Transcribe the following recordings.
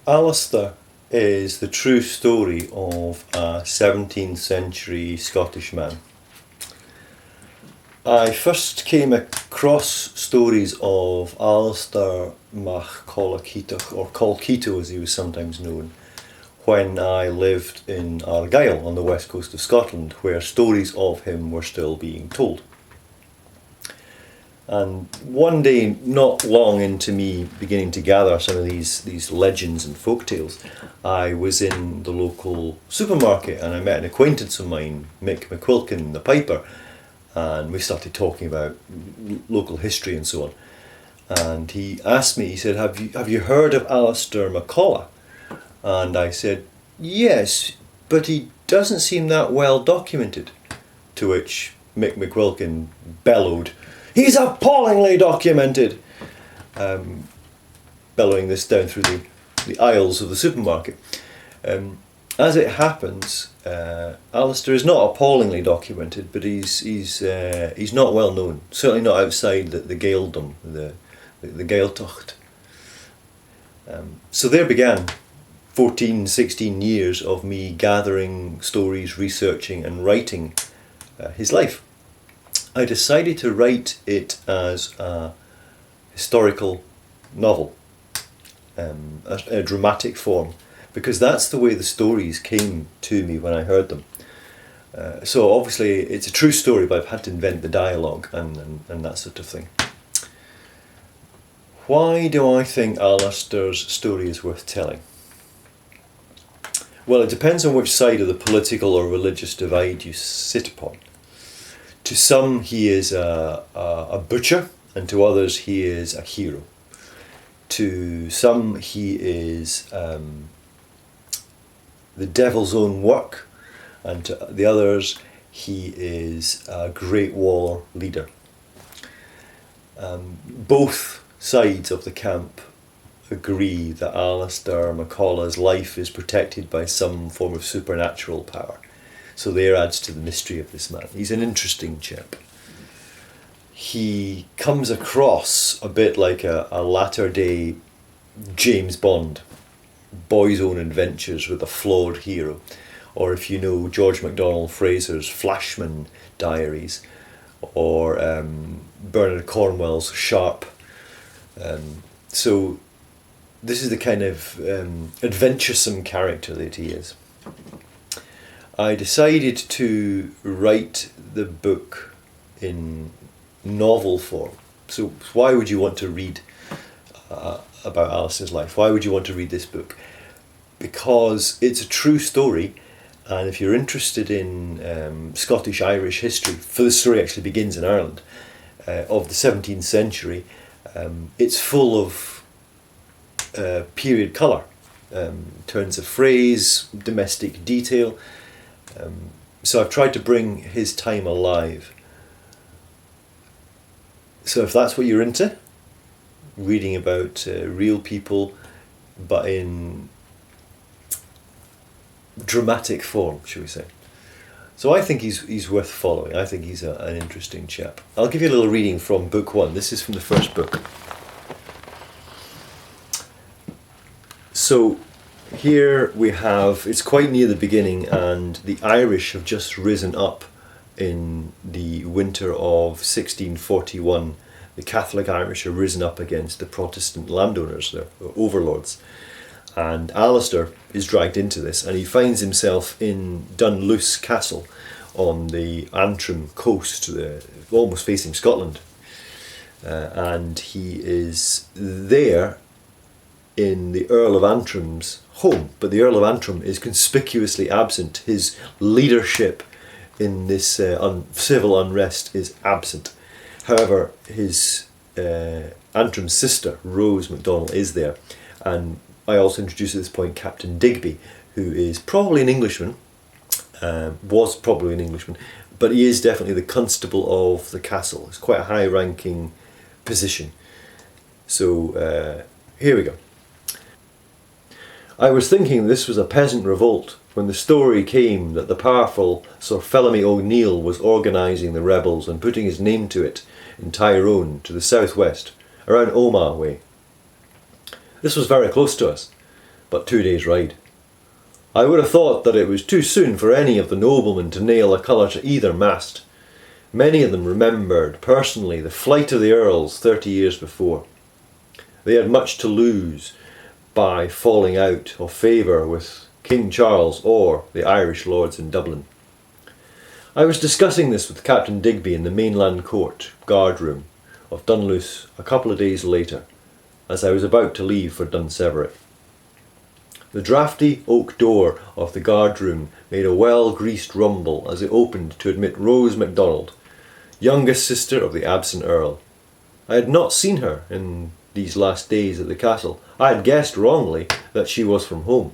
Alasdair is the true story of a 17th century Scottish man. I first came across stories of Alasdair Mach Colachitach, or Colchito as he was sometimes known, when I lived in Argyll on the west coast of Scotland, where stories of him were still being told. And one day, not long into me beginning to gather some of these legends and folk tales, I was in the local supermarket and I met an acquaintance of mine, Mick McQuilkin, the piper, and we started talking about local history and so on. And he asked me, he said, have you heard of Alasdair MacColla? And I said, yes, but he doesn't seem that well documented. To which Mick McQuilkin bellowed, "He's appallingly documented!" Bellowing this down through the aisles of the supermarket. As it happens, Alasdair is not appallingly documented, but he's not well known. Certainly not outside the Gaeldom, the Gaeltacht. So there began 14, 16 years of me gathering stories, researching and writing his life. I decided to write it as a historical novel, a dramatic form, because that's the way the stories came to me when I heard them. So obviously it's a true story, but I've had to invent the dialogue and that sort of thing. Why do I think Alasdair's story is worth telling? Well, it depends on which side of the political or religious divide you sit upon. To some he is a butcher, and to others he is a hero. To some he is the devil's own work, and to the others he is a great war leader. Both sides of the camp agree that Alasdair MacColla's life is protected by some form of supernatural power. So there adds to the mystery of this man. He's an interesting chap. He comes across a bit like a latter day James Bond, boy's own adventures with a flawed hero. Or if you know George MacDonald Fraser's Flashman Diaries, or Bernard Cornwell's Sharp. So this is the kind of adventuresome character that he is. I decided to write the book in novel form. So why would you want to read about Alasdair's life? Why would you want to read this book? Because it's a true story, and if you're interested in Scottish-Irish history, for the story actually begins in Ireland, of the 17th century, it's full of period colour, turns of phrase, domestic detail. So I've tried to bring his time alive. So if that's what you're into, reading about real people but in dramatic form, shall we say. So I think he's worth following. I think he's an interesting chap. I'll give you a little reading from book one. This is from the first book. So here we have, it's quite near the beginning, and the Irish have just risen up in the winter of 1641. The Catholic Irish have risen up against the Protestant landowners, their overlords. And Alasdair is dragged into this, and he finds himself in Dunluce Castle on the Antrim coast, almost facing Scotland. And he is there in the Earl of Antrim's home, but the Earl of Antrim is conspicuously absent. His leadership in this civil unrest is absent. However, his Antrim's sister, Rose MacDonald, is there, and I also introduced at this point Captain Digby, who is probably an Englishman, was probably an Englishman, but he is definitely the constable of the castle. It's quite a high-ranking position. So here we go. I was thinking this was a peasant revolt when the story came that the powerful Sir Felemy O'Neill was organising the rebels and putting his name to it in Tyrone to the southwest, around Omagh way. This was very close to us. but 2 days' ride. I would have thought that it was too soon for any of the noblemen to nail a colour to either mast. Many of them remembered personally the flight of the Earls 30 years before. They had much to lose by falling out of favour with King Charles or the Irish lords in Dublin. I was discussing this with Captain Digby in the mainland court guard room of Dunluce a couple of days later, as I was about to leave for Dunseverick. The draughty oak door of the guard room made a well-greased rumble as it opened to admit Rose MacDonald, youngest sister of the absent Earl. I had not seen her in these last days at the castle. I had guessed wrongly that she was from home.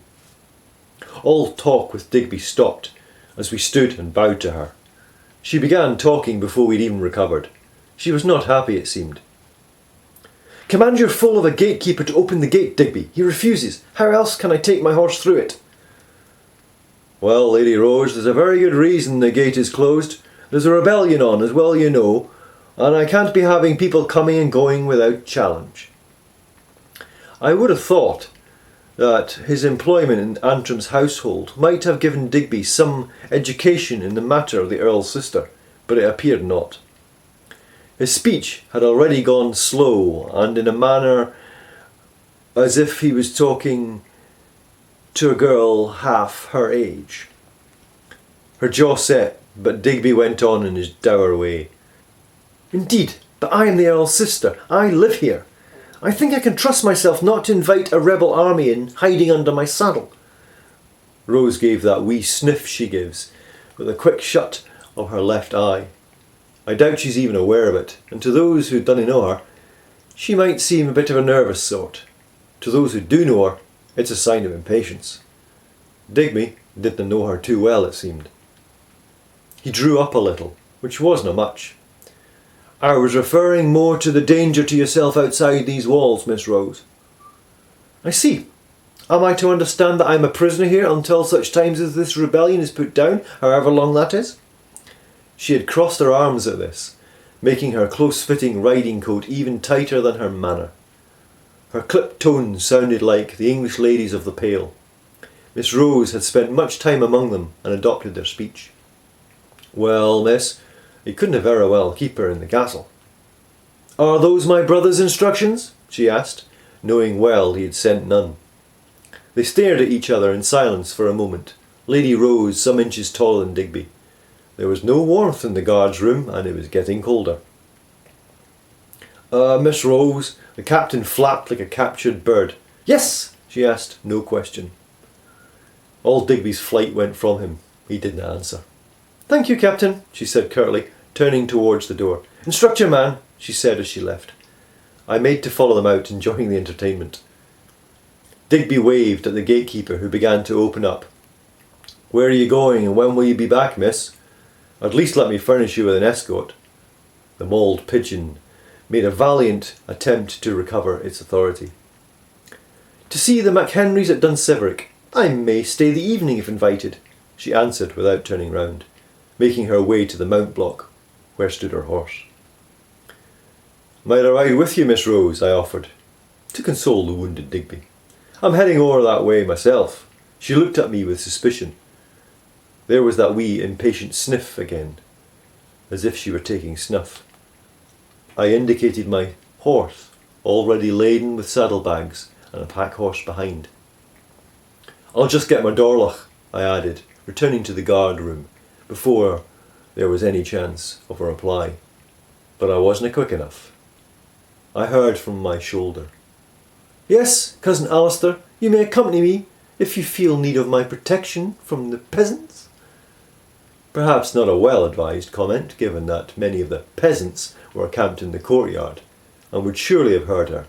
All talk with Digby stopped as we stood and bowed to her. She began talking before we'd even recovered. She was not happy, it seemed. "Command your fool of a gatekeeper to open the gate, Digby. He refuses. How else can I take my horse through it?" "Well, Lady Rose, there's a very good reason the gate is closed. There's a rebellion on, as well you know, and I can't be having people coming and going without challenge." I would have thought that his employment in Antrim's household might have given Digby some education in the matter of the Earl's sister, but it appeared not. His speech had already gone slow and in a manner as if he was talking to a girl half her age. Her jaw set, but Digby went on in his dour way. "Indeed, but I am the Earl's sister. I live here. I think I can trust myself not to invite a rebel army in hiding under my saddle." Rose gave that wee sniff she gives, with a quick shut of her left eye. I doubt she's even aware of it, and to those who don't know her, she might seem a bit of a nervous sort. To those who do know her, it's a sign of impatience. Digby didn't know her too well, it seemed. He drew up a little, which wasn't much. "I was referring more to the danger to yourself outside these walls, Miss Rose." "I see. Am I to understand that I'm a prisoner here until such times as this rebellion is put down, however long that is?" She had crossed her arms at this, making her close-fitting riding coat even tighter than her manner. Her clipped tones sounded like the English ladies of the Pale. Miss Rose had spent much time among them and adopted their speech. "Well, miss, you couldn't very well keep her in the castle." "Are those my brother's instructions?" she asked, knowing well he had sent none. They stared at each other in silence for a moment, Lady Rose some inches taller than Digby. There was no warmth in the guard's room, and it was getting colder. "Miss Rose," the captain flapped like a captured bird. "Yes?" she asked, no question. All Digby's flight went from him. He didn't answer. "Thank you, Captain," she said curtly, turning towards the door. "Instruct your man," she said as she left. I made to follow them out, enjoying the entertainment. Digby waved at the gatekeeper, who began to open up. "Where are you going, and when will you be back, miss? At least let me furnish you with an escort." The mauled pigeon made a valiant attempt to recover its authority. "To see the MacHenrys at Dunseverick. I may stay the evening if invited," she answered without turning round, making her way to the mount block where stood her horse. "Might I ride with you, Miss Rose?" I offered, to console the wounded Digby. "I'm heading over that way myself." She looked at me with suspicion. There was that wee impatient sniff again, as if she were taking snuff. I indicated my horse, already laden with saddlebags and a pack horse behind. "I'll just get my dorlach," I added, returning to the guard room, before there was any chance of a reply. But I wasn't quick enough. I heard from my shoulder. "Yes, cousin Alasdair, you may accompany me if you feel need of my protection from the peasants." Perhaps not a well-advised comment, given that many of the peasants were camped in the courtyard, and would surely have heard her.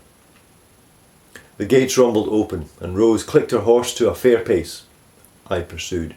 The gates rumbled open, and Rose clicked her horse to a fair pace. I pursued.